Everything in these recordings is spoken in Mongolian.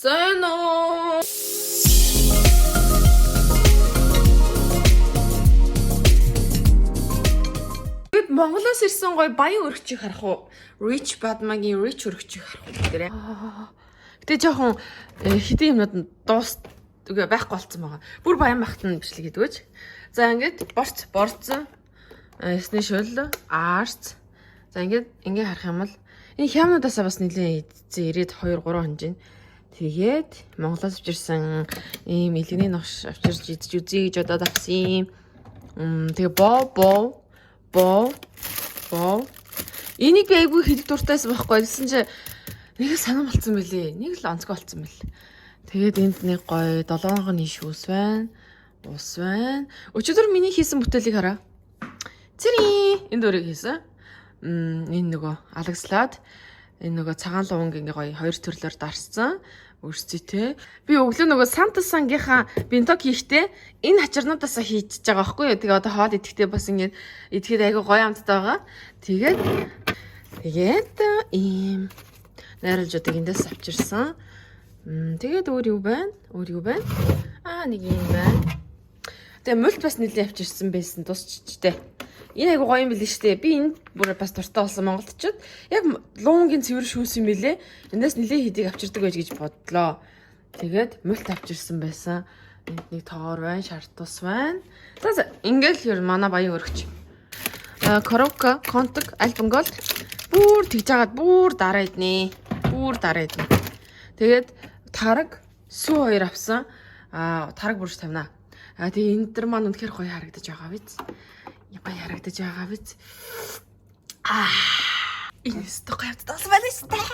왔어요. Монголоос ирсэн гоё баян өргөчийг харах уу? Rich Badmag-ийн Rich өргөчийг харах уу гэрээ. Гэтэ жоохон хэдийн юмнууд нь үгүй байхгүй болцсон байгаа. Бүр баян багт нь бичлэг хийдэг гэж. За ингээд борцсон. Ясны шөл, арц. За ингээд харах юм бол энэ хямнуудаасаа бас нэлээд эдцэн 92 3 хонжин. Тэгээд Монголоос авчирсан ийм илгэний ногш авчирч идэж үзье гэж бодоод авсан юм. Тэгээ боо. Энийг би айгүй хэлэх дуртайсан байхгүй. Гэсэн чи нэг санаа болцсон байлээ. Нэг л онцгой болцсон байл. Тэгээд энд нэг гоё 7 иш ус байна. Ус байна. Өчигдөр миний хийсэн бүтээлийг хараа. Цэри энд өөрийг хийсэн. Энэ нөгөө алагслаад энэ нөгөө цагаан луванг ингээ гоё хоёр төрлөөр дарсан. Өрсцтэй. Би өглөө нөгөө Санта сангийнхаа бинток хийхдээ энэ хачирнуудаасаа хийчихэж байгаа байхгүй юу. Тэгээ одоо хоол идэхдээ бас ингээд идэхэд айгүй гоё амттай байгаа. Тэгээд ийм найруулжуудыг эндээс авчирсан. Тэгээд өөр юу байна? Нэг юм байна. Тэгээ мульт бас нэлийн авчирсан байсан тусчтэй. Энэ айгу гоё юм билээ штэ. Би энэ бүр бас дуртай болсон монголчууд. Яг луунгийн цэвэр шүүс юм билээ. Эндээс нэлээд хэдийг авчирдаг байж гэж бодлоо. Тэгээд мульт авчирсан байсан. Энд нэг тоогоор байна, шартус байна. За ингээл манай баян өргөч. Коробка, контак, альбангол бүр тэгж жагаад бүр дараа иднэ. Тэгээд тараг сүү хоёр авсан. Тараг бүрж тавина. Тэгээ энэ дэр маань үнэхээр гоё харагдаж байгаа биз. Энэ өстө гоё явдсан байна шүү дээ.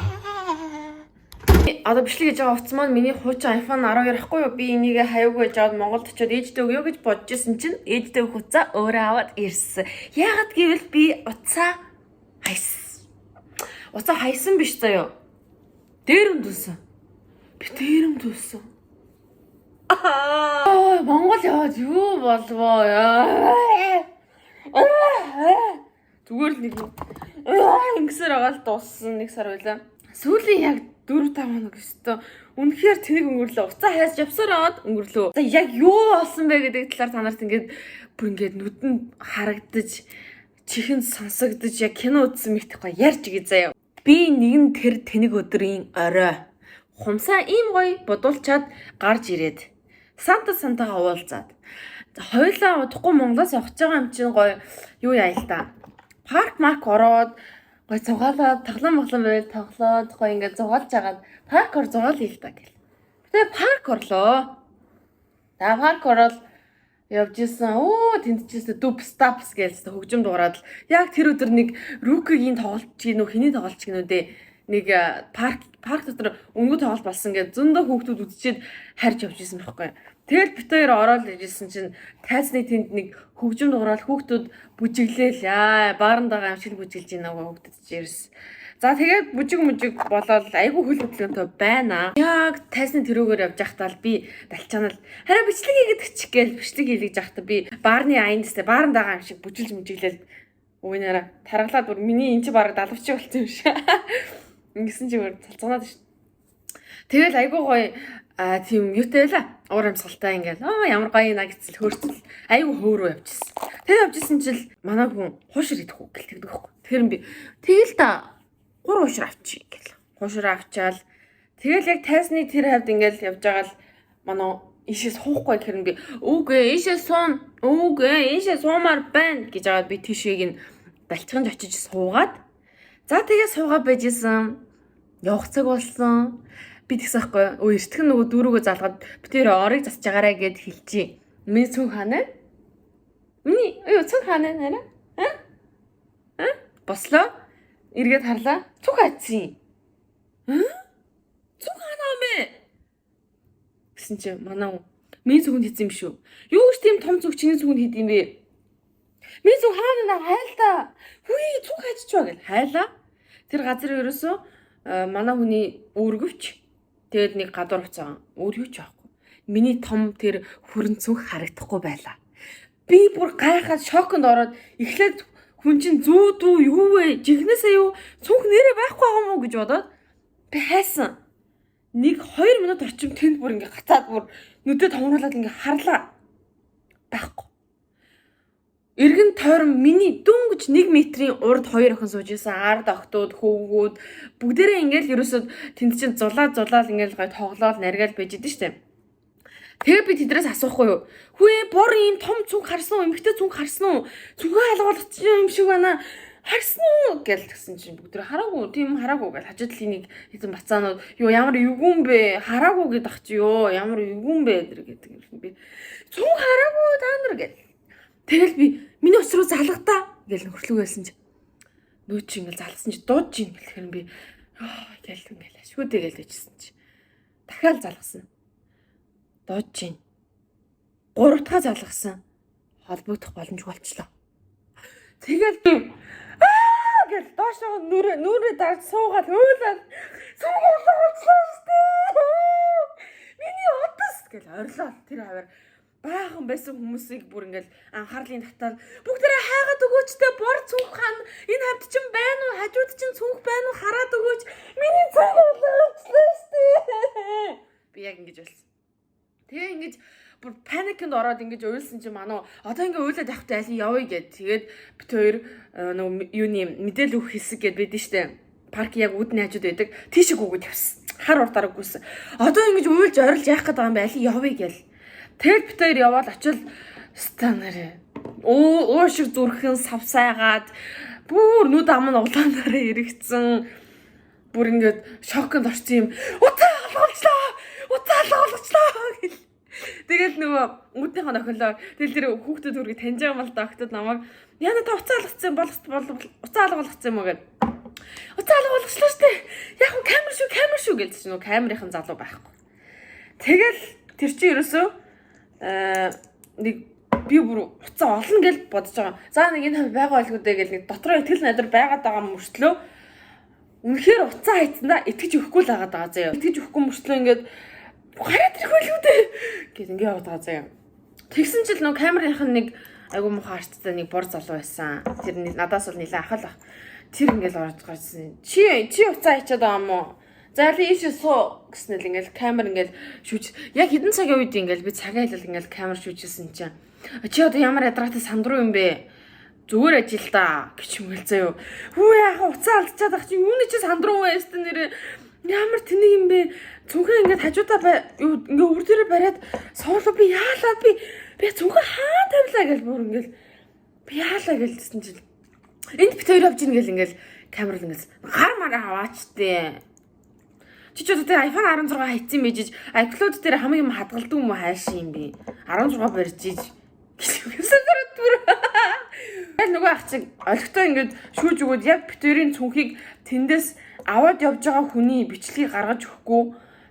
Одоо бичлэг хийж байгаа утас маань миний хуучин iPhone 12 ахгүй юу? Би энийг хаяагүй гэж аваад Монголд очиод ээжтэй өгөө гэж бодож исэн чинь ээжтэй өгөх утсаа өөрөө аваад ирсэн. Яагаад гэвэл би утсаа хайсан. Утсаа хайсан биш заяа. Дээрм дүүсэн. Монгол яваад юу болвоо яа. Зүгээр л нэг ингэсээр байгаа л дууссан нэг сар байлаа. Сүүлийн яг 4-5 хоног өстөө үнэхээр тэнэг өнгөрлөө. Уцаа хайж явсаар аваад өнгөрлөө. За яг юу болсон бэ гэдэг талаар та нарт ингээд нүдэнд харагдаж, чихэнд сонсогдож яг кино үзсэн мэтгэхгүй ярьж игээ заяа. Би нэгэн тэр тэнэг өдрийн орой хумсаа ийм гоё бодуулчаад гарч ирээд Сантагаа уулзаад хоёулаа удахгүй Монголоос явж байгаа юм чинь гоё юу яа л та. Парк ороод гоё зугаалаад таглан байвал тоглоод гоё ингээд зугаалж агаад паркор зугаал хийх та гэл. Тэгээ парк орлоо. Парк ороод явж исэн. Тэнцчихсэн дүп стапс гэлээ хөгжим дуураад яг тэр өдөр нэг Рукигийн тоглолт чинь хэний тоглолт чинь үү нэг парк дотор өнгө тоглолт болсон гэж зөндөө хүүхдүүд үзчихэд харж явж исэн байхгүй. Тэгэл бит хоёр ороод ирсэн чинь тайзны тэнд нэг хөгжим дуурал хүүхдүүд бүжиглээл баарандаага амшиг бүжиглж ийн нөгөө хүүхдүүд ирсэн. За тэгээд бүжиг болоод айгүй хөл хөдлөнтэй байна. Яг тайзны төрөөгөр явж байхдаа би далчаанал хараа бичлэг хийгээд чих гээл бичлэг хийлгэж байхдаа би баарны аяндстай баарандаага амшиг бүжиглээл өвнөрө таргалаад бүр миний энэ чи бараг 70 чи болсон юм шиг. Ингэсэн чи бүр цалцганаад шүү. Тэгэл айгүй гоё тийм юутай байла. Уур амьсгалтай ингээл ямар гоё наа гэцэл хөөрцөл айгүй хөөрөө явжсэн. Тэгээ явжсэн чил манай хүн хуушир идэх үү гэлтэгдэг байхгүй. Тэгэхээр би тэгэл та 3 хуушир авчи гэл. Хуушир авчаал тэгэл яг тайсны тэр хавьд ингээл явж байгаа л манай ийшээ суухгүй гэхээр би үгүй ийшээ суумаар байна гэж аваад би тийшээг нь балчганж очиж суугаад за тэгээ суугаа байжсэн. Явах цаг болсон. Би тэгсэхгүй. Эртхэн нөгөө дүүргөө залгаад би тэр орыг засаж байгаарэ гэд хэлчихье. Миний цүн ханаа. Цүн ханаа нэрэ? Бослоо. Эргээд харлаа. Цүн хаацсан. Цүн ханаа мэ. Гэсэн чи манай миний цүгэнд хийсэн юм шүү. Юу ч тийм том цүг чиний цүгэнд хийд юм бэ? Миний цүг хаана хайлтаа. Хүй цүг хайччихва гэл хайлаа. Тэр газар ерөөсөө манай хүний өргөвч тэгээд нэг гадуур уцаа өргөвч аахгүй. Миний том тэр хүрэн цүнх харагдахгүй байлаа. Би бүр гайхаад шоконд ороод эхлээд хүн чинь зүүдүү юу вэ? Жигнэсээ юу? Цүнх нэрээ байхгүй байгаа юм уу гэж бодоод би хайсан. нэг 2 минут орчим тэнд бүр ингээ гацаад бүр нүдээ томруулаад ингээ харлаа байхгүй. Эргэн тойрон миний дөнгөж 1 метрийн урд 2 охин сууж исэн. Ард охтууд, хөвгүүд бүгдээрээ ингээл ерөөсөө тэнд чинь зулаад ингээл гой тоглоол наргаал байж идэв штэ. Тэгээ би тэдрээс асуухгүй юу? Хүү бор ийм том цүнх харсан уу? Эмхтэй цүнх харсан уу? Цүнхээ алгуулчих юм шиг байна. Харсан уу гэж тэгсэн чинь бүгд хараагүй, тийм хараагүй гэж хажууд линийг хэзэн бацаанууд юу ямар эвгүн бэ? Хараагүй гэдэх чи юу? Ямар эвгүн бэ гэдэг юм би. Цүнх хараагүй та нар гэж. Тэгэл би миний уц руу залгадаа гэж нөхрлөг байсан чи. Нөө чи ингээл залгасан чи дуудж ийн гэхээр би тэгэл ингээл ашгүйдээ гээл дэжсэн чи. Дахиад залгасан. Дуудж ийн. 3 дахь залгасан. Холбогдох боломж болчлоо. Тэгэл би гэл доошоо нүрээ дарж суугаад өөлөө. Суугаад штэ. Миний утас гэл орилоо тэр хавар. Баахан байсан хүмүүсийг бүр ингээл анхаарлын татаад бүгдээрээ хайгаад өгөөч те бор цүнх хаан энэ хавьд чинь байна уу хажууд чинь цүнх байна уу хараад өгөөч миний цүнх болчихлоо штэ. Би яг ингэж болсон. Тэгээ ингэж бүр паникэнд ороод ингэж уйлсан чинь мануу одоо ингээ уйлаад явахтай аль явъя гэд тэгээд бит хоёр нөгөө юуны мэдээлэл өгөх хэсэг гэд байдэн штэ. Парк яг үүдний хажууд байдаг. Тийшээ гүгүүд явсан. Хар урдаараа гүйсэн. Одоо ингэж уйлж орилж яах гээд байгаа юм бэ аль явъя гэл. Тэгэл бит хоёр яваад очил станараа. Оо шиг зүрхэн савсайгаад бүр нүд ам нь улаанаараа эргэцэн. Бүр ингээд шоконд орсон юм. Утаа алгуулчлаа гэл. Тэгэл нөгөө үүднийхээ нөхөлөө тэгэл тэр хүүхдүүд үргээ таньж байгаа мал доктод намайг яна та уцаа алгацсан уцаа алгуулсан юм уу гэд. Уцаа алгуулчихлаа штэ. Яг нь камер шүү гэлж чинь нөгөө камерын залуу байхгүй. Тэгэл тэр чинь ерөөсөө нэг би бүр уцаа олно гэж бодож байгаа. За нэг энэ байгаа байлгүй дээ гэл нэг дотроо итгэл найдар байгаад байгаа мөртлөө үнэхээр уцаа хайцсандаа итгэж өгөхгүй л байгаа даа заяа. Итгэж өгөхгүй мөртлөө ингээд гараад ирэх байлгүй дээ гэж ингээд яваад байгаа заяа. Тэгсэн чил нөгөө камерынхан нэг айгу муухай арцтай нэг бор залуу байсан. Тэр надаас бол нэлээд ахал ах. Тэр ингээд орж гарсан. Чи уцаа хайчаад байгаа юм уу? За ли ийш суу гэснээр ингээл камер ингээл шүүж яг хэдэн цагийн үед ингээл би цагаа хэлэл ингээл камер шүүжсэн чинь чи одоо ямар ядраатай сандруу юм бэ? Зүгээр ажил та гэж юм хэлцээ юу. Хүү яаха уцаа алдчихад ах чи юуны чи сандруу байс тэ нэр ямар тэнэг юм бэ? Цүнхээ ингээд хажуудаа ингээ өвөр дээрээ бариад суулаа би яалаа би цүнхээ хаан тавилаа гэж бүр ингээл би яалаа гэлсэн чинь энд бит хоёр явж ийн гэл ингээл камер л ингээл гар мараа хаваачтээ. Чи ч одоо iPhone 16 хайцсан байж iCloud дээр хамгийн юм хадгалдаг юм уу хайшин юм би 16 барьж иж гэсэн дөрөв бүр тэгэл нөгөө ах чиг олигтой ингээд шүүж өгөөд яг битэрийн цүнхийг тэндээс аваад явж байгаа хүний бичлэгийг гаргаж өгөхгүй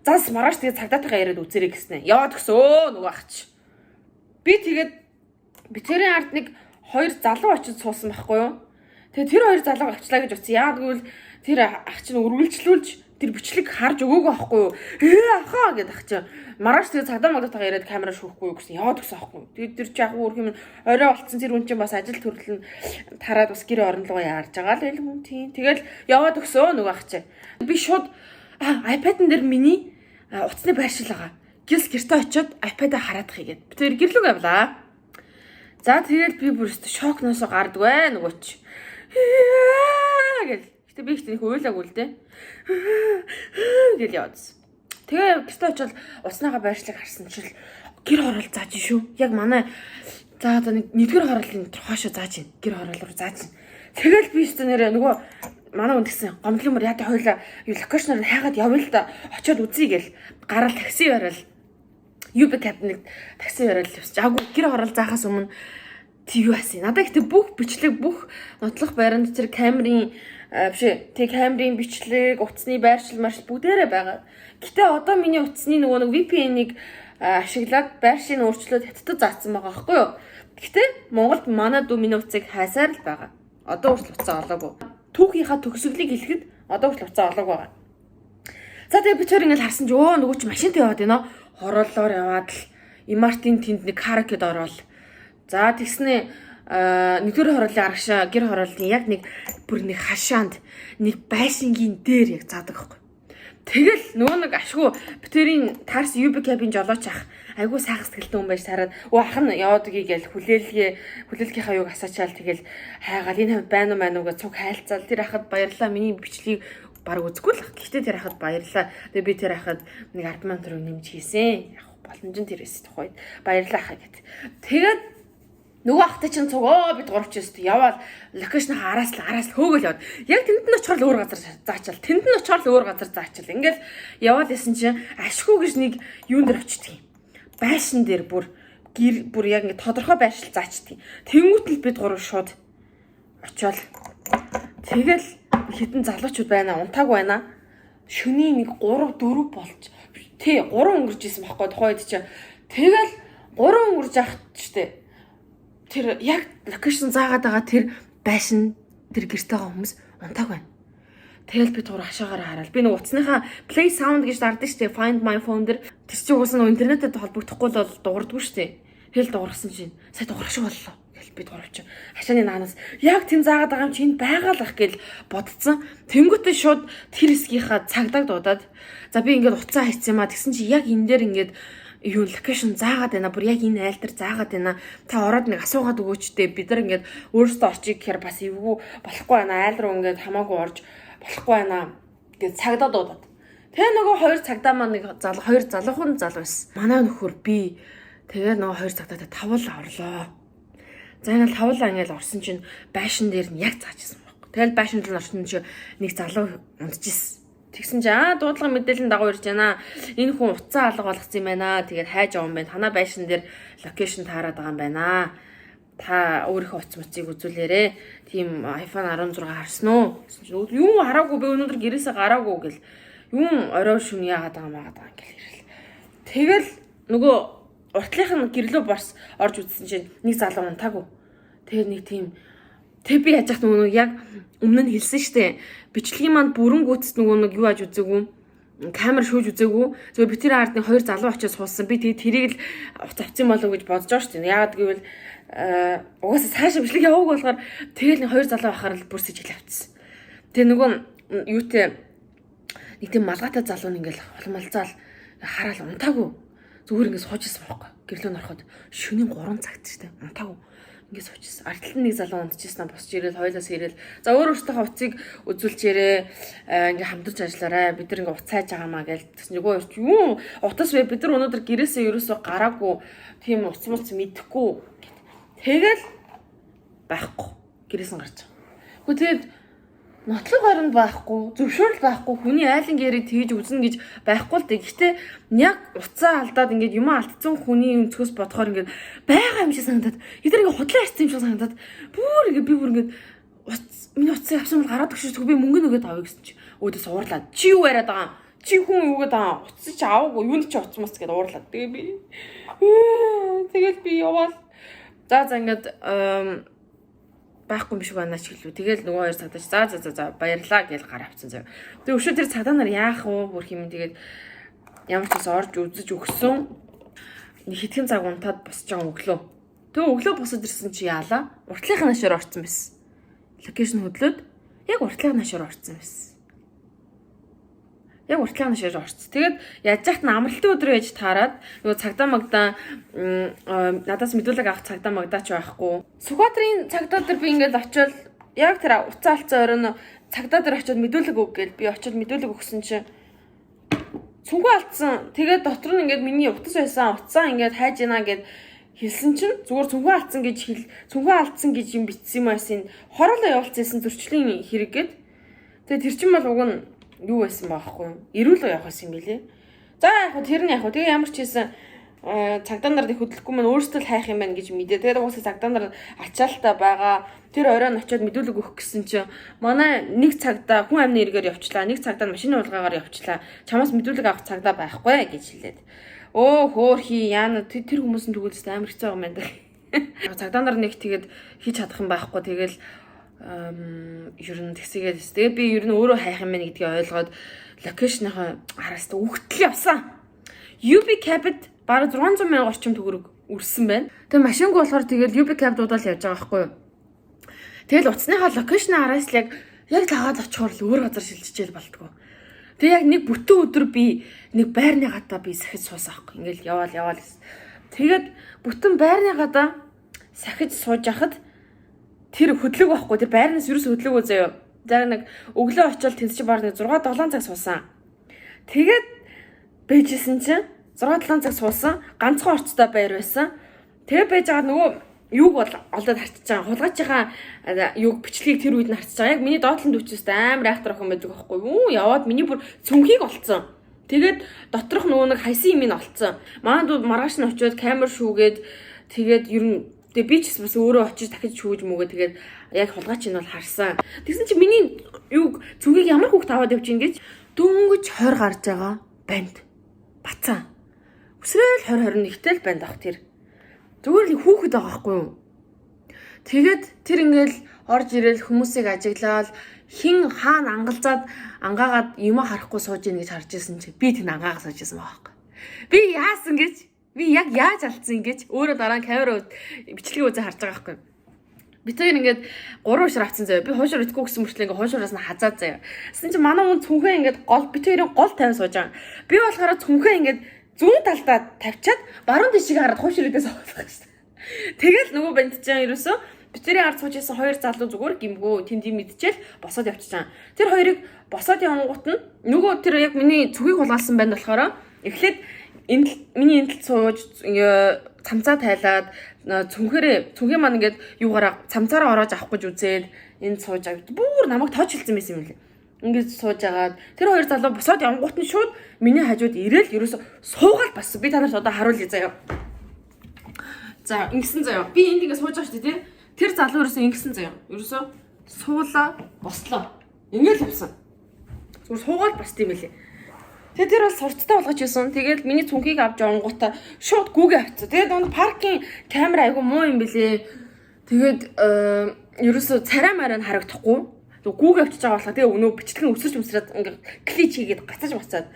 зас маргааш тэгээд цагдаатайгаа яриад үзэрэй гэснэ яваад гсөө нөгөө ах чи би тэгээд битэрийн ард нэг 2 залуу очиж суусан байхгүй юу тэгээд тэр 2 залууг авчлаа гэж утсан яа гэвэл тэр ах чинь үргэлжлүүлж тэр бичлэг харж өгөөгүй байхгүй юу? Ахаа гэдэг ах чинь маргааш тэгээ цагдаа магдатайгаа яриад камера шүүхгүй юу гэсэн яваад өгсөн аахгүй юу? Тэгээд тэр чи яг өөр юм орой болцсон тэр хүн чинь бас ажил төрөл нь тараад бас гэр орон руугаа яарж байгаа л байл хүн тийм. Тэгэл яваад өгсөө нөгөө ах чинь. Би шууд iPad-н дээр миний утасны байршил байгаа. Гис гэртээ очиод iPad-а хараад хийгээд. Би тэр гэрлүг авлаа. За тэгээд би бүр шокноос гардгүй нөгөө чи. Гэл. Гэтэ би ихтэй хуйлаагүй л дээ. Гэл яваадсан. Тэгээ гэртээ очиод уцныхаа байршлыг харсан чил гэр хороол зааж шүү. Яг манай за одоо нэгдүгээр хороолын хоошо зааж ийн. Гэр хороол руу зааж ийн. Тэгэл би ихтэй нэрээ нөгөө манай хүн гэсэн гомдлын мөр яа хойлоо локейшноор хайгаад явъя л да. Очиод үзье гэл гараал такси барил. UB кабинет такси барил явчих. Агуу гэр хороол заахаас өмнө юу асан. Надад ихтэй бүх бичлэг бүх нотлох байранд тэр камерын тэг камерын бичлэг, утасны байршил маршил бүгдээрээ байгаа. Гэтэ одоо миний утасны нөгөө VPN-ыг ашиглаад байршийг өөрчлөөд хятадд заасан байгаа байхгүй юу? Гэтэ Монголд манай дүү миний утсыг хайсаар л байгаа. Одоо хүртэл утсаа олоогүй. Түүхийнхаа төгсгөлийг хэлэхэд одоо хүртэл утсаа олоогүй байгаа. За тэгээ би тэр ингээд харсан чи нөгөө чи машинтай яваад байна. Хорооллоор яваад л Имартин тэнд нэг каракед ороод. За тэгснэ нэгдүгээр хорооллын арагшаа гэр хорооллын яг нэг бүр нэг хашаанд нэг байшингийн дээр яг заадаг байхгүй. Тэгэл нөгөө нэг ашгүй битэрийн тарс UB cabin жолооч ах айгуу сайхан сэтгэлтэй хүн байж тараад ах нь яваад igi гээл хүлээлгийнхаа юуг асаачаал тэгэл хайгаал энэ байна уу гэж цуг хайлцаал тэр ахад баярлаа миний бичлэгийг баг үзгүй л. Гэхдээ тэр ахад баярлаа. Тэгээ би тэр ахад нэг 10,000 төгрөг нэмж хийсэн. Яг боломжтой тэрээс тухайд баярлаа хаа гэд. Тэгээд нөгөө ахтай чинь цугөө бид гуравч өст яваал локейшнээ араас хөөгөл яваад яг тэнд нь очихоор өөр газар заачаал тэнд нь очихоор өөр газар заачаал ингээл яваал ясан чинь ашгүй гэж нэг юун дээр очдөг юм байшин дээр бүр яг ингээ тодорхой байршил заачдаг тэнгуүтэл бид гурав шууд очиол тэгэл хитэн залуучууд байна унтааг байна шөнийн нэг 3 4 болж 3 өнгөрч исэн байхгүй тухайд чи тэгэл 3 өнгөрж явах штэ тэр яг локейшн заагаад байгаа тэр байшин тэр гэрте байгаа хүмүүс унтааг байна. Тэгэл би тур хашаагаар хараад би нэг утасныхаа play sound гэж дардсан шүү дээ. Find my phone дээр тэр чинь уусаа интернетэд холбогдохгүй л дуурдаггүй шүү дээ. Тэгэл дуурсан чинь сая дуурах шиг боллоо. Тэгэл би дуурч хашааны наанаас яг тэм заагаад байгаа юм чи энд байгаа л ах гэж бодцсон. Тэнгүүтээ шууд тэр хэсгийнхаа цагдаад дуудаад за би ингээд уцаа хийцэн маа тэгсэн чи яг энэ дээр ингээд юу локейшн заагаад байна бүр яг энэ айл дээр заагаад байна та ороод нэг асуугаад өгөөч дээ бид нар ингээд өөрсдөө орчих гэхээр бас эвгүй болохгүй байна айл руу ингээд хамаагүй орж болохгүй байна гэж цагдаа дуудаад тэгээ нөгөө хоёр цагдаа маань нэг хоёр залуухан залуу байсан манай нөхөр би тэгээ нөгөө хоёр цагдаатай тавал орлоо за энэ тавлаа ингээд орсон чинь байшин дээр нь яг заажсэн байхгүй тэгэл байшин дээр орсон чинь нэг залуу унтчихсэн тэгсэн чи дуудлага мэдээллийн дагуу ирж байна. Энэ хүн утсан алга болгоцсон юм байна. Тэгээд хайж байгаа юм байна. Танаа байшин дээр локейшн таарад байгаа юм байна. Та өөрийнхөө утас мөцийг үзүүлээрэ. Тийм iPhone 16 харсан уу? Юу хараагүй би өнөөдөр гэрээсээ гараагүй гэл. Юм орой шөнө яагаад байгаа ингээл ирэл. Тэгэл нөгөө уртлынх нь гэрлөө орж үзсэн чинь нэг залуу унтаагүй. Тэгээд нэг тийм тэг би яаж яах нөгөө яг өмнө нь хэлсэн штэ. Бичлэгийн манд бүрэн гүйцэд нөгөө нэг юу аж үзээгүй. Камер шүүж үзээгүй. Зөв би тэр ардны хоёр залуу очиж суулсан. Би тэгээд тэрийг л уц авцсан болов гэж бодож байгаа штэ. Яагаад гэвэл угаасаа цаашаа бичлэг яваагүй болохоор тэгэл нэг хоёр залуу ахаар л бүрсэж хэл авцсан. Тэгээ нөгөө юутэй нэг тийм малгайтай залуу нь ингээл холмолцаал хараал унтаагүй. Зүгээр ингээд сууж исэн байхгүй. Гэрлөө нороход шөнийн 3 цагт штэ. Унтаагүй. Ингээд суучсан. Ардтал нэг залуу унтчихсан босч ирээл хоёлоос ирээл. За өөр өөртөө уцыг үзүүлж ирээ. Ингээд хамтарч ажиллаарай. Бид нар ингээд уц хайж байгаамаа гэж тэгсэн нөгөө юу ч юу утас вэ? Бид нар өнөөдөр гэрээсээ ерөөсөө гараагүй. Тийм уц мэдэхгүй. Тэгэл байхгүй. Гэрээс нь гарч байгаа. Гэхдээ тэгээд нотлог оронд байхгүй, зөвшөөрөл байхгүй, хүний айлын гэрийг тгийж үзнэ гэж байхгүй л дээ. Гэхдээ яг уцаа алдаад ингээд юм алдсан хүний өнцгөөс бодохоор ингээд байгаа юм шиг санагдаад, эдгээр ингээд худлаа ярьсан юм шиг санагдаад, би бүр ингээд миний уцаа явсан бол гараад өгч би мөнгө нөгөөд авъя гэсэн чи өөдөөс уурлаад. Чи юу яриад байгаа? Чи хүн юугээд байгаа? Уцаа чи аваагүй, юунд чи уцмас гэдээ уурлаад. Тэгэл би яваал. За ингээд байхгүй юм шиг байна ч гэлүү. Тэгэл нөгөө хоёр цагдаач за баярлаа гэж гар авцсан зав. Тэгээ өшөө тэр цагдаа нар яах вэ? Бүр хэмээн тэгээд ямар ч бас орж үзэж өгсөн. Нэг хэдхэн цаг унтаад босч байгаа өглөө. Тэгээ өглөө босож ирсэн чи яалаа? Уртлынхаа нашаар орсон байсан. Локейшн хөдлөөд яг уртлынхаа нашаар орсон байсан. Яг уртлынхаа нашаар орсон. Тэгээд яаж яхад нь амралтын өдрөө яж таарад нөгөө цагдаа магдаа надаас мэдүүлэг авах цагдаа магдаач байхгүй. Сүхбаатарын цагдаа дээр би ингээд очиод яг тэр уцаа алцсан оройн цагдаа дээр очиод мэдүүлэг өг гээл би очиод мэдүүлэг өгсөн чинь цүнхүү алдсан. Тэгээд дотор нь ингээд миний утас байсан уцаа ингээд хайж ийна гэд хэлсэн чинь зүгээр цүнхүү алдсан гэж юм бичсэн юм байсан. Хороолоо явуулчихсан зөрчлийн хэрэг гээд. Тэгээд тэр чинь бол уг нь юу байсан баахгүй юу? Ирүүлээ явах байсан юм билээ. За яг хөө тэр нь яг хөө тэгээ ямар ч хийсэн цагдаа нар хөдөлгөхгүй мань өөрсдөө л хайх юм байна гэж мэдээ. Тэгээд уусаа цагдаа нар ачаалтаа байгаа. Тэр оройн очиод мэдүүлэг өгөх гэсэн чинь манай нэг цагдаа хүн амны эргээр явчлаа. Нэг цагдаа машины улгаагаар явчлаа. Чамаас мэдүүлэг авах цагдаа байхгүй гэж хэлээд. Өө хөөхий яана тэр хүмүүсийн төгөлс амар хэцүү байгаа юм байна. Цагдаа нар нэг тэгээд хийж чадах юм байхгүй. Тэгэл ер нь тэгсгээд тэгээ би ер нь өөрөө хайх юм байна гэдгийг ойлгоод локейшныхаа араас үхтэл явсан. UB Cabit бараг 600,000 орчим төгрөг үрсэн байна. Тэгээ машингүй болохоор тэгэл UB Cabit удаал явж байгаа байхгүй юу. Тэгэл утасныхаа локейшны араас л яг тагаад очихоор л өөр газар шилжчихэл болтгоо. Тэгээ яг нэг бүтэн өдөр би нэг байрны гадаа би сахиж суусан аахгүй. Ингээл яваал гэсэн. Тэгээд бүтэн байрны гадаа сахиж сууж яхад тэр хөдлөг байхгүй. Тэр байрнаас ерөөс хөдлөг заяа. За нэг өглөө очил тэнд чи баг нэг 6-7 цаг суусан. Тэгээд бэжсэн чинь 6-7 цаг суусан. Ганцхан орцтой байр байсан. Тэгээд байж байгаа нөгөө юуг бол олдоод харчиж байгаа. Хулгайчийнхаа юуг бичлэгийг тэр үед нь харчиж байгаа. Яг миний доотлон дүүчээс амар айхтар охин байдаг байхгүй юу? Яваад миний бүр цүнхийг олцсон. Тэгээд доторх нөгөө нэг хайсан юм ин олцсон. Манай дүү маргааш нь очиод камер шүүгээд тэгээд ер нь тэгээ би ч бас өөрөө очиж дахиж шүүж мүгээ тэгээд яг хулгайч нь бол харсан. Тэгсэн чи миний юуг цүнхийг ямар хүүхд аваад явж ийн гэж дөнгөж 20 гарч байгаа банд. Бацаа. Өсрөөл 20-21 тэл банд ах тэр. Зүгээр л хүүхэд байгаа байхгүй юу? Тэгээд тэр ингээл орж ирэл хүмүүсийг ажиглаад хин хаана ангалзаад ангаагаад юм харахгүй сууж ийн гэж харж ирсэн чи би тэр ангаагаа сууж ирсэн байгаа байхгүй. Би яасан гэж би яг яаж алдсан гэж өөрөө дараа нь камера бичлэгийн үзээ харж байгаа байхгүй. Би тэр ингээд 3 ушир авсан заяа. Би хуушир итгэхгүй гэсэн мөртлөө ингээд хуушираас нь хазаад заяа. Тэсэн чи манай хүн цүнхээ ингээд гол би тэрийн гол тавь сууж байгаа. Би болохоор цүнхээ ингээд зүүн талдаа тавьчаад баруун тишийг хараад хууширээс суулгах гэсэн. Тэгэл нөгөө бандчаа ерөөсөө битэрийн ард сууж исэн хоёр залуу зүгээр гимгөө тэнд мэдчихэл босоод явчихсан. Тэр хоёрыг босоод явангуут нь нөгөө тэр яг миний цүгийг хулгаалсан банд болохоор эхлээд миний энэ тал сууж цамцаа тайлаад цүнхээ маань ингээд юугаараа цамцаараа ороож авах гэж үзээд энэ сууж авд бүр намайг тоочилсан байсан юм лээ. Ингээд сууж агаад тэр хоёр залуу босоод явангуут нь шууд миний хажууд ирээл ерөөсө суугаад бассан. Би та нарт одоо харуулъя заяа. За ингэсэн заяа. Би энд ингээд сууж байгаа шүү дээ. Тэр залуу ерөөсө ингэсэн заяа. Ерөөсө суулаа, бослоо. Ингээд л явсан. Зүгээр суугаад баст юм лээ. Тэгээд тэр бол сурцтай болгож ирсэн. Тэгээд миний цүнхийг авч явангуудаа шууд гүүгээ авчихсан. Тэгээд нөгөө паркинг камера айгу муу юм бэлээ. Тэгээд ерөөсө царай мараа харагдахгүй. Гүүгээ авчиж байгаа болохоо тэгээ өнөө бичлэг нь өсөрч ингээд клич хийгээд гацаж бацаад.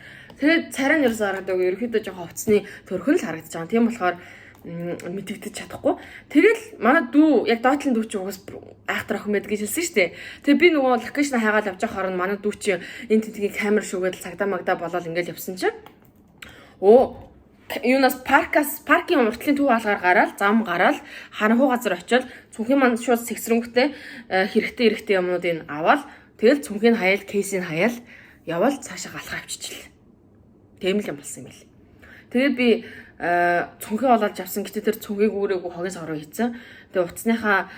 Тэгээд царай нь ерөөсө харагдаагүй. Ерөөхдөө жоохон хувцсны төрхөн л харагдаж байгаа. Тийм болохоор мэдэгдэж чадахгүй. Тэгэл манай дүү яг доотлын дүү чи угаас айхтар охин байдаг гэж хэлсэн шүү дээ. Тэгээ би нөгөө локейшн хайгаад явж байгаа хорон манай дүү чи энэ тэтгийн камер шүүгээд цагдаа магдаа болоод ингээл явсан чинь юунаас паркийн уртлын төв хаалгаар гараад зам гараад харанхуй газар очиод цүнхийн маань шууд сэгсрэнгүүтээ хэрэгтэй юмнуудыг аваад тэгэл цүнхийн хаяал кейсийг хаяал явал цаашаа галхаа авчичихлээ. Тийм л юм болсон юм байл. Тэгээд би цүнхээ олоод авсан гэтээ тэр цүнхийг үүрээгүй хогоос ороо хийцэн. Тэгээ утасныхаа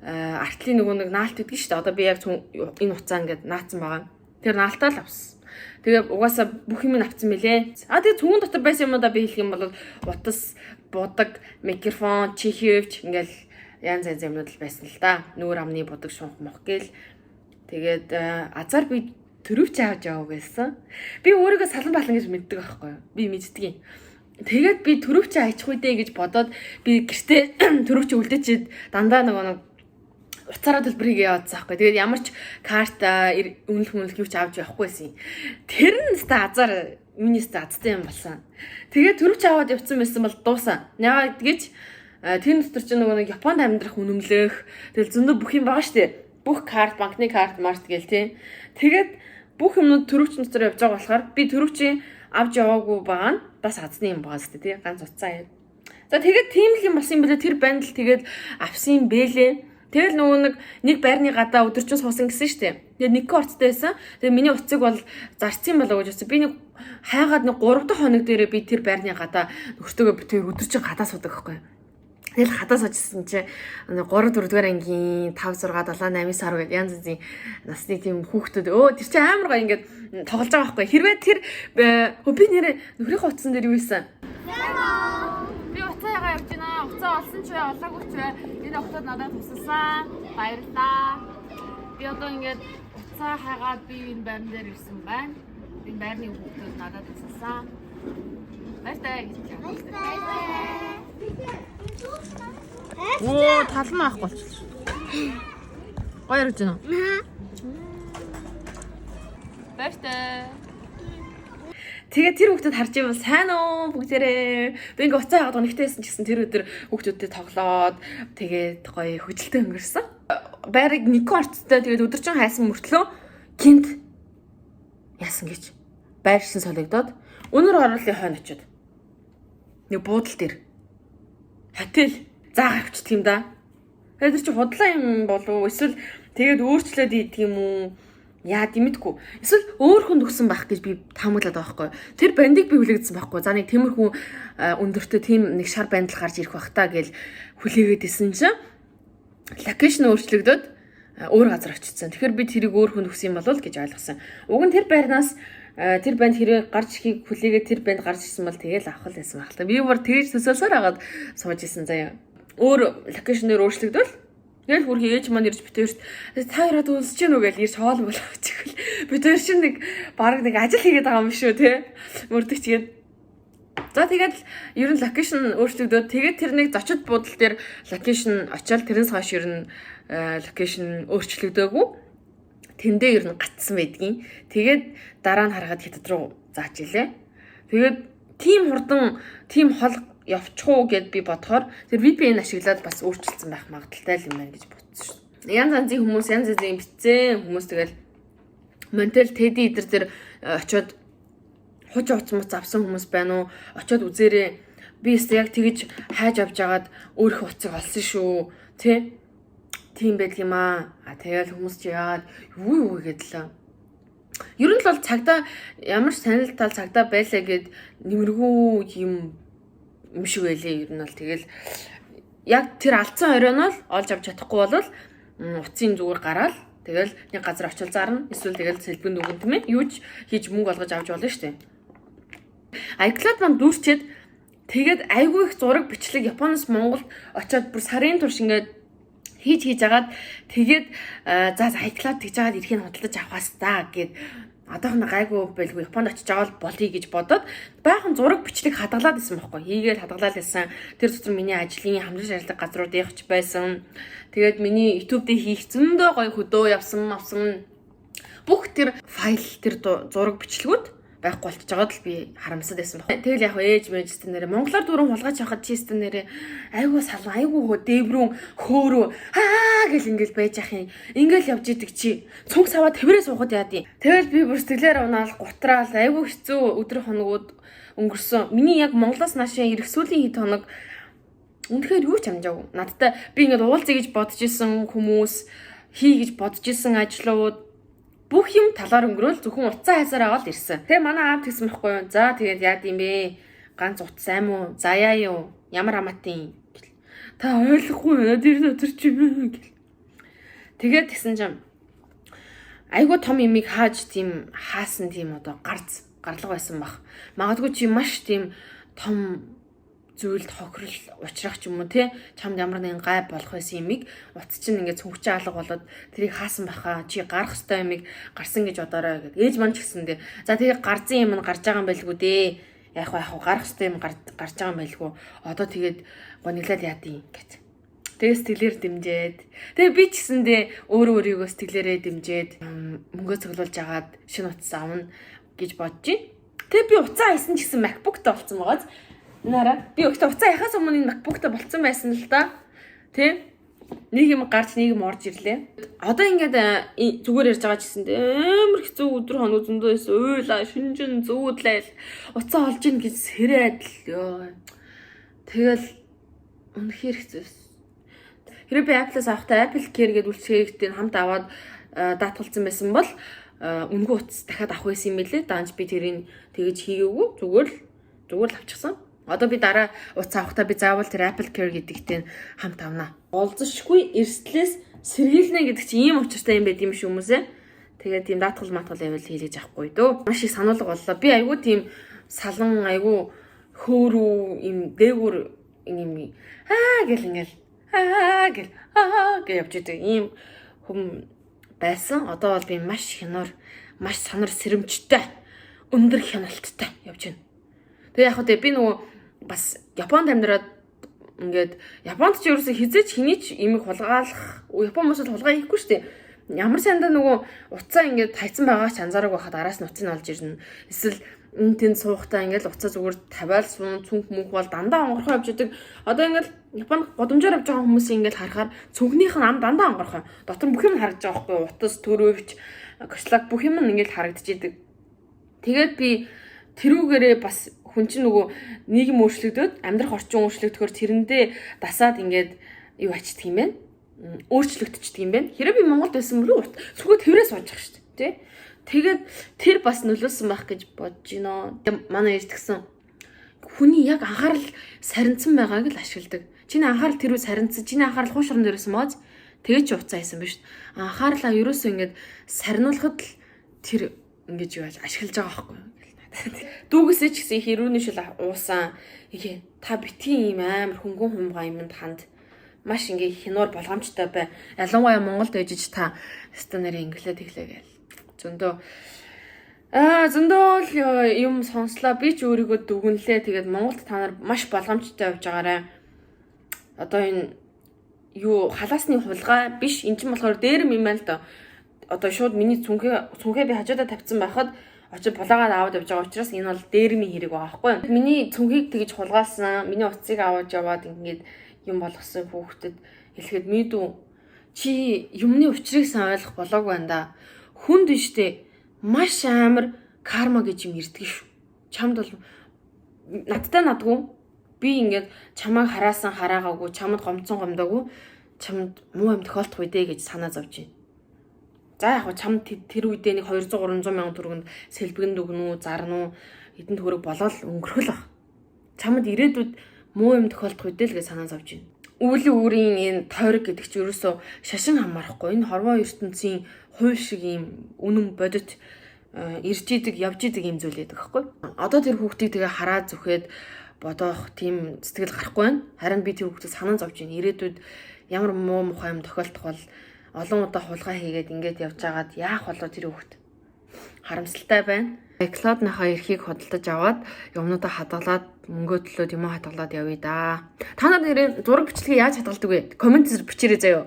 артлын нөгөө нэг наалт гэдэг шүү дээ. Одоо би яг энэ уцаа ингээд наацсан байгаа. Тэр наалтаа л авсан. Тэгээ угаасаа бүх юм авсан мэлээ. Тэгээ цүнхэн дотор байсан юмудаа би хэлэх юм бол утас, будаг, микрофон, чихвч ингээл янз янз юмнууд л байсан л да. Нүүр амны будаг шунх мох гээл. Тэгээд азар би төрөвч авч яваа байсан. Би өөрийгөө салан балан гэж мэддэг байхгүй юу? Би мэддэг юм. Тэгээд би төрөвч аячих үедээ гэж бодоод би гэртээ төрөвч үлдээчихэд дандаа нэг уцаараа төлбөрийг яваадсан байхгүй. Тэгээд ямар ч карта үнэлэх юу ч авч явахгүйсэн. Тэр нь ста азар минист азтай юм болсон. Тэгээд төрөвч аваад явцсан байсан бол дуусан. Яагаад гэж тэр дотор чинь нэг Японд амьдрах үнэмлэх тэгэл зөндөө бүх юм байгаа штэ. Бүх карт, банкны карт, март гээл тий. Тэгээд бүх юмнууд төрөвч дотор явж байгаа болохоор би төрөвчийн авч яваагүй байгаа нь бас азны юм байгаа зү тий. Ганц уцаа юм. За тэгээд тийм л юм болсон юм билээ. Тэр банд л тэгээд авсан юм бэлээ. Тэгэл нөгөө нэг байрны гадаа өдөржин суусан гэсэн штэ. Тэгээ нэг орцтой байсан. Тэгээ миний уцыг бол зарцсан болоо гэж бодсон. Би нэг хайгаад нэг 3 дахь хоног дээрээ би тэр байрны гадаа нөхөртөөгөө битээр өдөржин гадаа суудаг байхгүй. Тэгэл гадаа суужсэн чи 3 4 дугаар ангийн 5 6 7 8 сар үед янз янзын насны тийм хүүхдүүд тэр чи амар гоо ингээд тоглож байгаа байхгүй. Хэрвээ тэр би нэрээ нөхрийнхөө утсан дээр юу ийсэн? Би уцаагаа явж байна. Уцаа олсон ч бай, олоогүй ч бай. Энэ октод надад тусалсан. Баярлалаа. Би одоо ингээд уцаа хайгаад би энэ байран дээр ирсэн байна. Энэ байрны хүүхдүүд надад тусалсан. Баярлалаа гэж байна. Оо, талмаа ахгүй болчихлоо. Гоё яриж байна. Баярлалаа. Тэгээ тэр хүүхдүүд харж ивэл сайн уу бүгдээрээ. Би ингээ уцаа яагаад нэгтэйсэн ч гэсэн тэр өдөр хүүхдүүдтэй тоглоод тэгээд гоё хөжилтэй өнгөрсөн. Байрыг нэг орцтой тэгээд өдөржин хайсан мөртлөө гинт яасан гэж байршин солигдоод өнөр хорлын хойно очиод нэг буудал дээр хотел зааг авчдаг юм да. Тэгэхээр чи худлаа юм болов эсвэл тэгээд өөрчлөөд идэх юм уу? Яа димэдгүй. Эсвэл өөр хүн төгсөн байх гэж би таамаглаад байгаа байхгүй. Тэр бандыг би хүлээгдсэн байхгүй. За нэг тиймэрхүү өндөртөө тийм нэг шар бандл гарч ирэх бах та гэж хүлээгээд исэн чинь локейшн өөрчлөгдөд өөр газар очсон. Тэгэхээр би тэрийг өөр хүн төгсөн юм болов гэж ойлгосон. Уг нь тэр байрнаас тэр банд хэрэг гарч ихийг хүлээгээд тэр банд гарч ирсэн бол тэгэл авах л байсан байх л та. Би бүр тэгж төсөөлсөөр хагаад сууж исэн заяа. Өөр локейшнээр өөрчлөгдөл тэгэл бүр ээж маань ирж битээрт та яраад үлсэж гэнэ үү гэж ирж хоол болгочихвол битээр чинь нэг баг нэг ажил хийгээд байгаа юм шүү те мөрдөг чигээд за тэгээд ер нь локейшн өөрчлөгдөөд тэгээд тэр нэг зочид буудал дээр локейшн очиад тэрнээс хойш ер нь локейшн өөрчлөгдөөгүй тэндээ ер нь гатсан байдгийн тэгээд дараа нь харахад хятад руу зааж илээ тэгээд тийм хурдан тийм хол явчих уу гэд би бодохоор тэр VPN ашиглаад бас өөрчилсөн байх магадaltaй юм байна гэж бодсон шүү. Янз янзын хүмүүс янз янзын бицэн хүмүүс тэгэл Монтел Теди идэр тэр очиод хуж уцмуц авсан хүмүүс байна уу? Очиод үзээрэй. Би өөртөө яг тэгж хайж авч агаад өөрийнхөө уцыг олсон шүү. Тэ? Тийм байл юм аа. Тэгэл хүмүүс чи яагаад юу гэдэлээ. Ер нь л бол цагдаа ямар ч танил тал цагдаа байлаа гэд нэмэргүй юм шиг байлээ. Ер нь бол тэгэл яг тэр алдсан оройн нь олж авч чадахгүй бол уцын зүгээр гараал тэгэл нэг газар очил зарна. Эсвэл тэгэл сэлбэнд өгөн тийм ээ. Юу ч хийж мөнгө олгож авч болно шүү дээ. iCloud маань дүүрчээд тэгээд айгүй их зураг бичлэг Японоос Монголд очиод бүр сарын турш ингээд хийж агаад тэгээд за iCloud тэгж агаад ирэхийг худалдаж авахаас та гэд одоохон гайгүй байлгүй Японд очиж байгаа бол болъё гэж бодоод баахан зураг бичлэг хадгалаад исэн байхгүй. Хийгээл хадгалаад исэн. Тэр дотор миний ажлын хамтран шаардлагатай газрууд явж байсан. Тэгээд миний YouTube дээр хийх зөндөө гоё хөдөө явсан. Бүх тэр файл тэр зураг бичлэгүүд байхгүй болчихж байгаад л би харамсаад байсан байна. Тэгэл яг ээж мэжтэй нэрэ монголоор дөрөв хулгайч явахад чистэ нэрэ айгуу салан айгуу дээврүүн хөөрөө гэл ингээл байж ах юм. Ингээл явж идэг чи цунг саваа тэрээ суухад яадیں۔ Тэгэл би бүр сэтгэлээр унаал гутраал айгуу хэцүү өдөр хоногуд өнгөрсөн. Миний яг Монголоос наашаа ирэх сүүлийн хэд хоног үнэхээр юу ч амжаагүй. Надтай би ингээд уулзъя гэж бодож исэн хүмүүс хий гэж бодож исэн ажлууд бүх юм талаар өнгөрөөл зөвхөн утсаа хайсаар аваад ирсэн. Тэгээ манай аав тэгсэн байхгүй юу? За тэгээд яад юм бэ? Ганц утас аймь уу? Заяа юу? Ямар аматын? Та ойлгохгүй надад тэр дотор чи гэл. Тэгээд тэгсэн чинь айгуу том юмыг хаасан тийм одоо гарлага байсан баг. Магадгүй чи маш тийм том зүйлд хохирол учрах ч юм уу те чамд ямар нэгэн гай болох байсан юмыг утас чинь ингээд цүнхчээ алга болоод тэрийг хаасан байхаа чи гарах ёстой юмыг гарсан гэж бодоорой гэдэг. Ээж маань ч гэсэндээ за тэгээ гарцсан юм нь гарч байгаа юм байлгүй дээ. Яг гарах ёстой юм гарч байгаа юм байлгүй. Одоо тэгээд гониглал яадیں۔ гэт. Тэгээ сэтгэлээр дэмжээд тэгээ би ч гэсэндээ өөрийгөө сэтгэлээрээ дэмжээд мөнгөө цуглуулж агаад шинэ утас авна гэж бодож байна. Тэгээ би уцаа хайсан ч гэсэн MacBook-тай болсон байгааз нара би өгтө уцаа яхаас өмнө MacBook-тай болцсон байсан л та. Тэ? Нэг юм гарч нэг юм орж ирлээ. Одоо ингээд зүгээр ярьж байгаа ч гэсэн амар хэцүү өдөр хоног зөндөө байсан. Уйлаа, шинжин зүүдлээл уцаа олж ийн гэж сэрээд л ёо. Тэгэл үнэхээр хэцүү. Хэрэв би Apple-аас авахтаа Apple Care гэдэг үйлчилгээтэй хамт аваад даатгалсан байсан бол үнэгүй утас дахиад авах байсан юм билээ. Даанч би тэрийг тэгэж хийгээгүй. Зүгээр л авчихсан. Одоо би дараа утас авахтаа би заавал тэр Apple Care гэдэгтэй хамт авнаа. Олзошгүй эрсдлээс сэргийлнэ гэдэг чинь ийм учиртай юм байд юм шүү хүмүүсээ. Тэгээд тийм даатгал матгал байвал хийлгэж авахгүй дөө. Маш их сануулга боллоо. Би айгүй тийм салан айгүй хөөрүү юм дээгүр юм гэл ингээл гэл явж идэг ийм хүм байсан. Одоо бол би маш хянаар, маш санар сэрэмжтэй, өндөр хяналттай явж байна. Тэгээ яг хөө би нөгөө бас Японд амьдраад ингээд Японд ч ерөөсө хизээч хэний ч имийг хулгаалах, Япон хүмүүс хулгай хийхгүй шүү дээ. Ямар сандаа нөгөө уцаа ингээд тайцсан байгаа ч анзаараагүй хахад араас нь уцыг олж ирнэ. Эсвэл энэ тэнд суухтаа ингээд уцаа зүгээр тавиал суун цүнх мөнх бол дандаа онгорхоо явж идэг. Одоо ингээд Японд годомжоор явж байгаа хүмүүсийг ингээд харахаар цүнхнийх нь ам дандаа онгорхоо. Дотор бүх юм харагдаж байгаа байхгүй юу? Утас, төрөвч, кочлаг бүх юм ингээд харагдаж идэг. Тэгээд би тэрүүгээрээ бас хүн чинь нөгөө нийгэм өөрчлөгдөд амьдрах орчин өөрчлөгдөхөөр тэрэндээ дасаад ингээд юу ачдаг юм бэ? Өөрчлөгдчихдөг юм байна. Хэрэв би Монголд байсан мөрөө урт зөвхөн тэрээс суучих шүү дээ, тий? Тэгээд тэр бас нөлөөсөн байх гэж бодож байна. Манай ээж тэгсэн хүний яг анхаарал сарнцсан байгааг л ашигладаг. Чиний анхаарал тэрүү сарнцсан, чиний анхаарал хуушран дээрээс мооз тэгээ чи уцаа хийсэн биз шүү. Анхаарлаа ерөөсөө ингээд сарниулахад л тэр ингэж юу ашиглаж байгаа байхгүй юу? Дүүгээсээ ч гэсэн хэрүүний шил уусан. Игээ та битгий ийм амар хөнгөн хумгаа юмд ханд. Маш ингээ хинуур болгоомжтой бай. Ялангуяа Монголд ээжиж та станаар инглээ тэглээ гээл. Зөндөө юм сонслоо. Би ч өөрийгөө дүгнэлээ. Тэгээд Монголд та нар маш болгоомжтой явж байгаарай. Одоо энэ юу халаасны хулгай биш. Энд чинь болохоор дээр юм аа л да. Одоо шууд миний цүнхээ би хажуудаа тавьсан байхад очиж булаагаад аваад явж байгаа учраас энэ бол дээрмийн хэрэг байгаа байхгүй юу? Миний цүнхийг тэгж хулгаалсан, миний уцыг аваад яваад ингээд юм болгосон хүүхдэд хэлэхэд мэдүү чи юмны учрыг сайн ойлгох болоогүй байна да. Хүнд биштэй маш амар карма гэж юм ирдэг шүү. Чамд бол надтай надгүй би ингээд чамайг хараасан хараагаагүй, чамд гомцсон гомдоогүй, чамд муу юм тохиолдох үедээ гэж санаа зовж байна. За яг чамд тэр үедээ нэг 200 300 мянган төгрөнд сэлбэгэн дүгнүү, зарнуу, эдэн төгрөг болоод өнгөрөх л баг. Чамд ирээдүйд муу юм тохиолдох үедээ л гэж санаа зовж байна. Үүлийн үүрийн энэ тойрог гэдэг чинь ерөөсөө шашин хамаарахгүй. Энэ хорвоо ертөнцийн хувь шиг юм үнэн бодит ирж идэг, явж идэг юм зүйл байдаг байхгүй. Одоо тэр хүүхдийг тэгээ хараад зүхэд бодоох тийм сэтгэл гарахгүй байна. Харин би тэр хүүхдийг санаа зовж байна. Ирээдүйд ямар муу мухай юм тохиолдох бол олон удаа хулгай хийгээд ингээд явж байгаад яах болоо тэр хүүхд. Харамсалтай байна. Клаудныхаа эрхийг худалдаж аваад юмнуудаа хадгалаад мөнгөө төлөөд юм хадгалаад явъя да. Та нар нэрээ зураг бичлэгээ яаж хадгалдаг вэ? Комментээр бичээрэй заяа.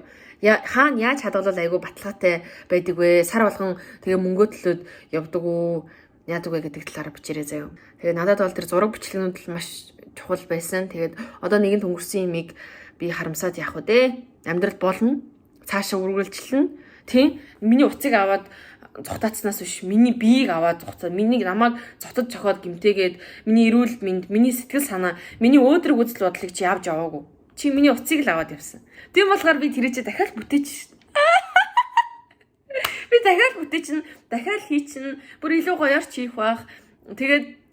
Хаана яаж хадгалвал айгүй баталгаатай байдаг вэ? Сар болгон тэгээ мөнгөө төлөөд явдаг уу? Яадаг вэ гэдэг талаараа бичээрэй заяа. Тэгээ надад бол тэр зураг бичлэгнүүд л маш чухал байсан. Тэгээд одоо нэгэн өнгөрсөн юмыг би харамсаад яах вэ дээ? Амьдрал болно. Цаашаа үргэлжлэн. Тийм. Миний уцыг аваад цогтаацснаас биш миний биеийг аваад цогцоо. Миний намайг цотод цохоод гимтээгээд миний эрүүл мэнд, миний сэтгэл санаа, миний өөдрөг үзэл бодлыг чи явж аваагүй. Чи миний уцыг л аваад явсан. Тийм болохоор би тэрэж дахиад бүтээч шин. Би дахиад бүтээчин, дахиад хийчин, бүр илүү гоёор ч хийх бах. Тэгээд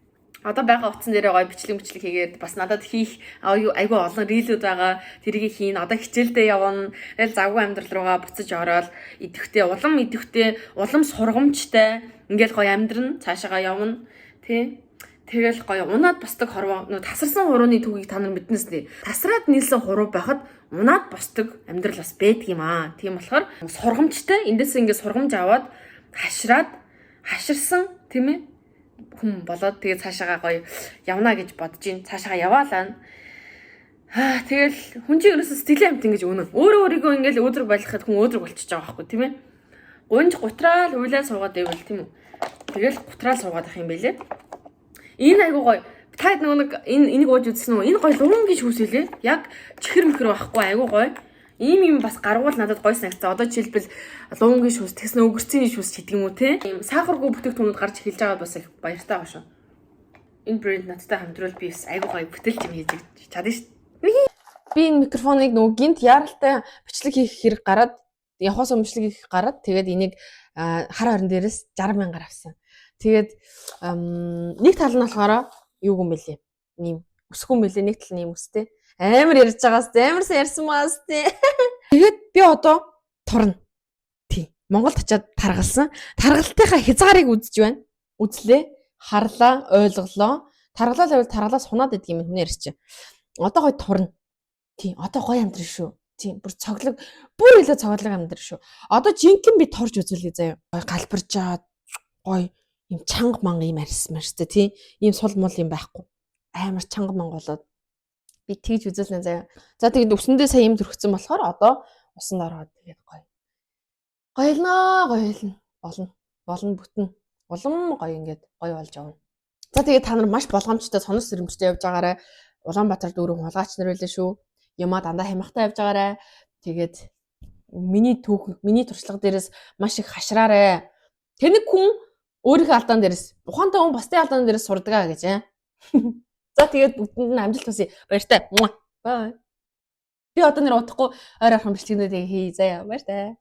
одоо байгаа утсан дээрээ гоё бичлэг хийгээд бас надад хийх айгүй олон рилүүд байгаа. Тэрийг хийн. Одоо хичээлдээ явна. Тэгэл завгүй амьдрал руугаа буцаж ороод идэвхтэй, улам сургамжтай ингээл гоё амьдрна. Цаашаага явна. Тэ. Тэгэл гоё унаад босдог хорвоо. Тасарсан хурууны түүхийг та нар мэднэс нэ. Тасраад нийлсэн хуруу байхад унаад босдог амьдрал бас байдаг юм аа. Тийм болохоор сургамжтай эндээс ингээд сургамж аваад хаширсан тийм ээ хүн болоод тэгээ цаашаага гоё явна гэж бодож ин цаашаага яваалаа. Тэгэл хүн чинь ерөөсөө сэтгэлийн амт ингэж өнө. Өөрийгөө ингээл өөдрөг байлгахад хүн өөдрөг болчихж байгаа байхгүй тийм ээ. Гунж гутраал уйлаа суугаад байвал тийм үү. Тэгэл гутраал суугаад ах юм байлээ. Энэ айгуу гоё. Та нэг энийг ууж үзсэн үү? Энэ гоё луунгийн шүүс үлээ. Яг чихэр мөхөр байхгүй айгуу гоё. Ийм бас гаргуул надад гоё санагцсан. Одоо жишээлбэл луунгийн шүүс, тэгснэ өнгөрцөний шүүс гэдэг юм уу те? Ийм сахаргүй бүтээгдэхүүнүүд гарч эхэлж байгаа бас их баяртай байгаа шүү. Энэ брэнд надтай хамтрал би бас айгуу гоё бүтээлч юм хийж чадна шүү. Би энэ микрофоныг нөгөө гинт яаралтай бичлэг хийх хэрэг гараад явахаас өмнө бичлэг хийх гараад тэгээд энийг хар хорин дээрээс 60,000 авсан. Тэгээд нэг тал нь болохоор юу юм бэлээ? Ийм өсгөн бэлээ, нэг тал нь ийм өстэй. Амар ярьж байгаас амар сайн ярьсан маас тий. Тэгээд би одоо турна. Тий. Монголд очиад таргалсан. Таргалтынхаа хязгаарыг үзэж байна. Үзлээ. Харлаа, ойлголоо. Таргалаа л таргалаа сунаад идэг юм хүн ярьж. Одоо гоё турна. Тий. Одоо гоё амьдрын шүү. Тий. Бүр илүү цоглог амьдрын шүү. Одоо жинхэнэ би торж үзүүлээ заяа. Гоё галбаржаад гоё юм чанга манга юм арьсмарстай тий. Ийм сул мул юм байхгүй. Амар чанга манга болоод би тэгж үзүүлнэ заяа. За тэгээд өсөндөө сая юм төрөгцсөн болохоор одоо усан ороод тэгээд гоё. Гоёлно. Болно бүтэн. Улам гоё ингээд гоё болж явна. За тэгээд та нар маш болгоомжтой сонор сэрэмжтэй явж байгаарай. Улаанбаатар дүүрэн хулгайч нар байлаа шүү. Юмаа дандаа хямхтай явж байгаарай. Тэгээд миний туршлага дээрээс маш их хашраарай. Тэнэг хүн Өөрийнхөө алдаан дээрээс ухаантай хүн бусдын алдаан дээрээс сурдаг аа гэж. За тэгээд бүгдэнд нь амжилт хүсье. Баяртай. Бай. Би одоо нэр удахгүй ойр орхон бичлэгнүүдийг хий заяа. Баяртай.